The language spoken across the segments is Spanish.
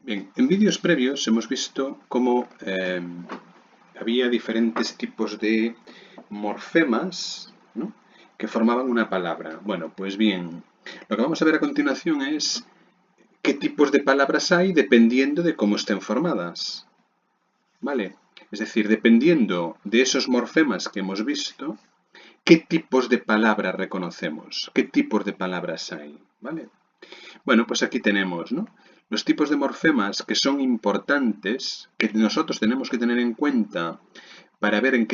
Bien, en vídeos previos hemos visto cómo había diferentes tipos de morfemas, ¿no?, que formaban una palabra. Bueno, pues bien, lo que vamos a ver a continuación es qué tipos de palabras hay dependiendo de cómo estén formadas. ¿Vale? Es decir, dependiendo de esos morfemas que hemos visto, ¿qué tipos de palabras reconocemos? ¿Qué tipos de palabras hay? ¿Vale? Bueno, pues aquí tenemos, ¿no?, los tipos de morfemas que son importantes, que nosotros tenemos que tener en cuenta para ver,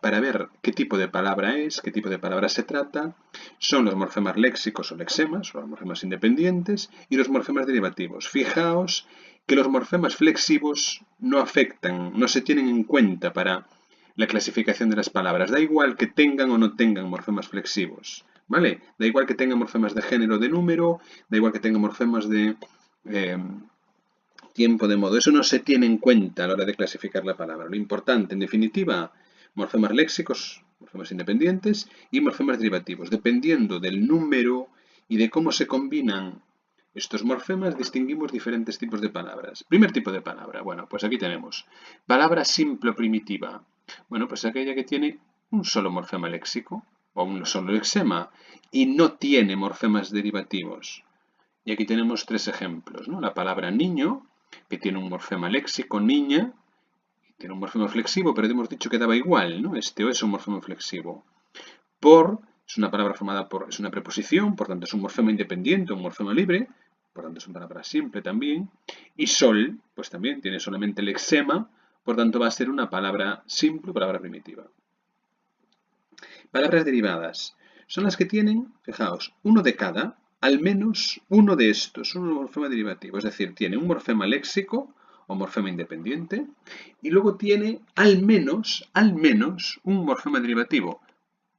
para ver qué tipo de palabra es, qué tipo de palabra se trata. Son los morfemas léxicos o lexemas, o los morfemas independientes, y los morfemas derivativos. Fijaos que los morfemas flexivos no afectan, no se tienen en cuenta para la clasificación de las palabras. Da igual que tengan o no tengan morfemas flexivos, ¿vale? Da igual que tengan morfemas de género o de número, da igual que tengan morfemas de tiempo de modo. Eso no se tiene en cuenta a la hora de clasificar la palabra. Lo importante, en definitiva, morfemas léxicos, morfemas independientes y morfemas derivativos. Dependiendo del número y de cómo se combinan estos morfemas, distinguimos diferentes tipos de palabras. Primer tipo de palabra. Bueno, pues aquí tenemos palabra simple o primitiva. Bueno, pues aquella que tiene un solo morfema léxico o un solo lexema y no tiene morfemas derivativos. Y aquí tenemos tres ejemplos, ¿no? La palabra niño, que tiene un morfema léxico, niña, tiene un morfema flexivo, pero hemos dicho que daba igual, ¿no? Este o es un morfema flexivo. Por es una palabra formada por, es una preposición, por tanto es un morfema independiente, un morfema libre, por tanto es una palabra simple también. Y sol, pues también tiene solamente lexema, por tanto va a ser una palabra simple, palabra primitiva. Palabras derivadas son las que tienen, fijaos, uno de cada, al menos uno de estos, un morfema derivativo. Es decir, tiene un morfema léxico o morfema independiente y luego tiene al menos un morfema derivativo.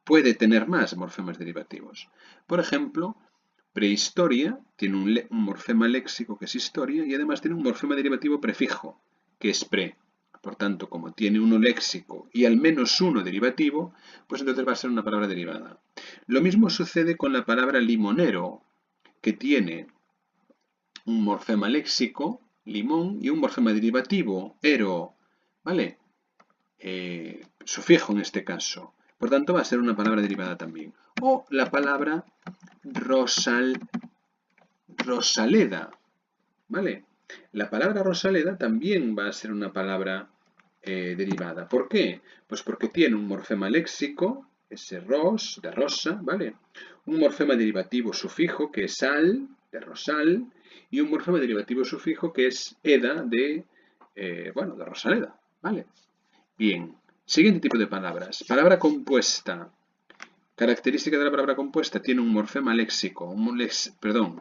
Puede tener más morfemas derivativos. Por ejemplo, prehistoria tiene un morfema léxico que es historia y además tiene un morfema derivativo prefijo que es pre. Por tanto, como tiene uno léxico y al menos uno derivativo, pues entonces va a ser una palabra derivada. Lo mismo sucede con la palabra limonero, que tiene un morfema léxico, limón, y un morfema derivativo, ero, ¿vale? Sufijo en este caso. Por tanto, va a ser una palabra derivada también. O la palabra rosaleda, ¿vale? La palabra rosaleda también va a ser una palabra derivada. ¿Por qué? Pues porque tiene un morfema léxico, ese ros, de rosa, ¿vale? Un morfema derivativo sufijo, que es sal, de rosal, y un morfema derivativo sufijo, que es eda, de rosaleda, ¿vale? Bien, siguiente tipo de palabras. Palabra compuesta. Característica de la palabra compuesta, tiene un morfema léxico,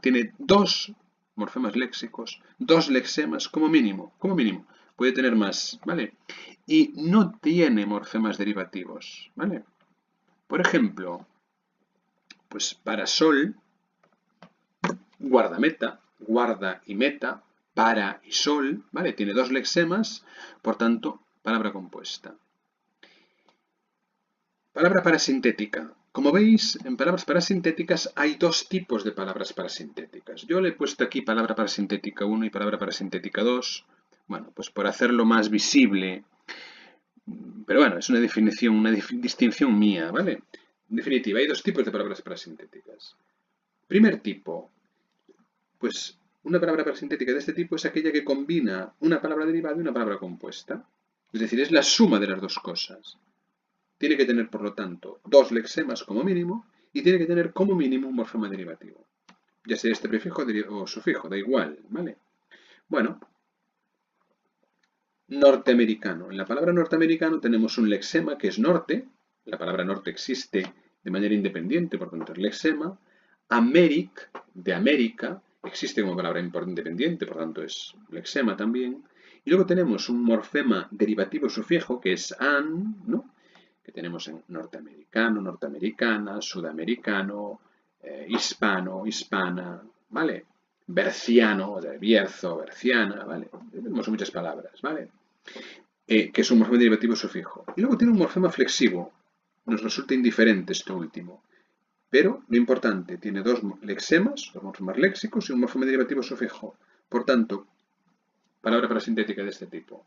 tiene dos morfemas léxicos, dos lexemas como mínimo, puede tener más, ¿vale? Y no tiene morfemas derivativos, ¿vale? Por ejemplo, pues para sol, guardameta, guarda y meta, para y sol, ¿vale? Tiene dos lexemas, por tanto, palabra compuesta. Palabra parasintética. Como veis, en palabras parasintéticas hay dos tipos de palabras parasintéticas. Yo le he puesto aquí palabra parasintética 1 y palabra parasintética 2. Bueno, pues por hacerlo más visible. Pero bueno, es una definición, una distinción mía, ¿vale? En definitiva, hay dos tipos de palabras parasintéticas. Primer tipo, pues una palabra parasintética de este tipo es aquella que combina una palabra derivada y una palabra compuesta. Es decir, es la suma de las dos cosas. Tiene que tener, por lo tanto, dos lexemas como mínimo y tiene que tener como mínimo un morfema derivativo. Ya sea este prefijo o sufijo, da igual, ¿vale? Bueno, norteamericano. En la palabra norteamericano tenemos un lexema que es norte. La palabra norte existe de manera independiente, por tanto es lexema. Americ, de América, existe como palabra independiente, por tanto es lexema también. Y luego tenemos un morfema derivativo sufijo que es an, ¿no?, que tenemos en norteamericano, norteamericana, sudamericano, hispano, hispana, ¿vale? Berciano, de Bierzo, berciana, ¿vale? Tenemos muchas palabras, ¿vale? Que es un morfema derivativo sufijo. Y luego tiene un morfema flexivo. Nos resulta indiferente esto último. Pero lo importante, tiene dos lexemas, dos morfemas léxicos y un morfema derivativo sufijo. Por tanto, palabra parasintética de este tipo.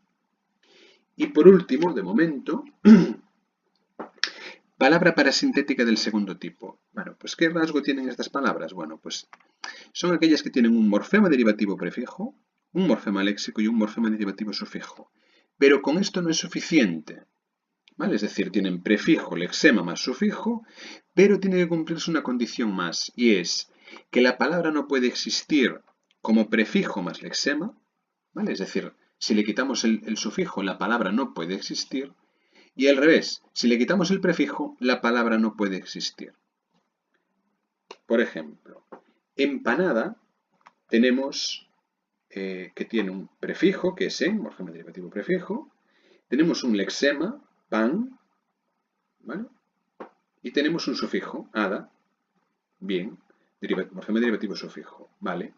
Y por último, de momento, palabra parasintética del segundo tipo. Bueno, pues ¿qué rasgo tienen estas palabras? Bueno, pues son aquellas que tienen un morfema derivativo prefijo, un morfema léxico y un morfema derivativo sufijo. Pero con esto no es suficiente, ¿vale? Es decir, tienen prefijo, lexema más sufijo, pero tiene que cumplirse una condición más, y es que la palabra no puede existir como prefijo más lexema, ¿vale? Es decir, si le quitamos el sufijo, la palabra no puede existir, y al revés, si le quitamos el prefijo, la palabra no puede existir. Por ejemplo, empanada tenemos que tiene un prefijo, que es en, morfema derivativo prefijo, tenemos un lexema, pan, ¿vale? Y tenemos un sufijo, ada, bien, morfema derivativo sufijo, ¿vale?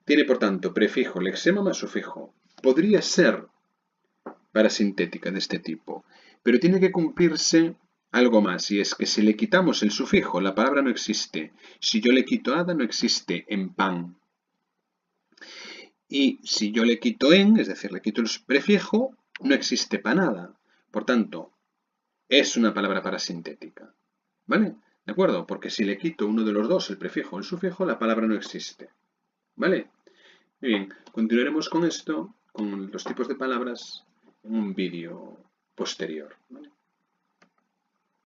Tiene, por tanto, prefijo, lexema más sufijo. Podría ser parasintética de este tipo, pero tiene que cumplirse algo más, y es que si le quitamos el sufijo, la palabra no existe. Si yo le quito ada, no existe en pan. Y si yo le quito en, es decir, le quito el prefijo, no existe panada. Por tanto, es una palabra parasintética. ¿Vale? ¿De acuerdo? Porque si le quito uno de los dos, el prefijo o el sufijo, la palabra no existe. ¿Vale? Muy bien, continuaremos con esto, con los tipos de palabras, en un vídeo posterior. ¿Vale?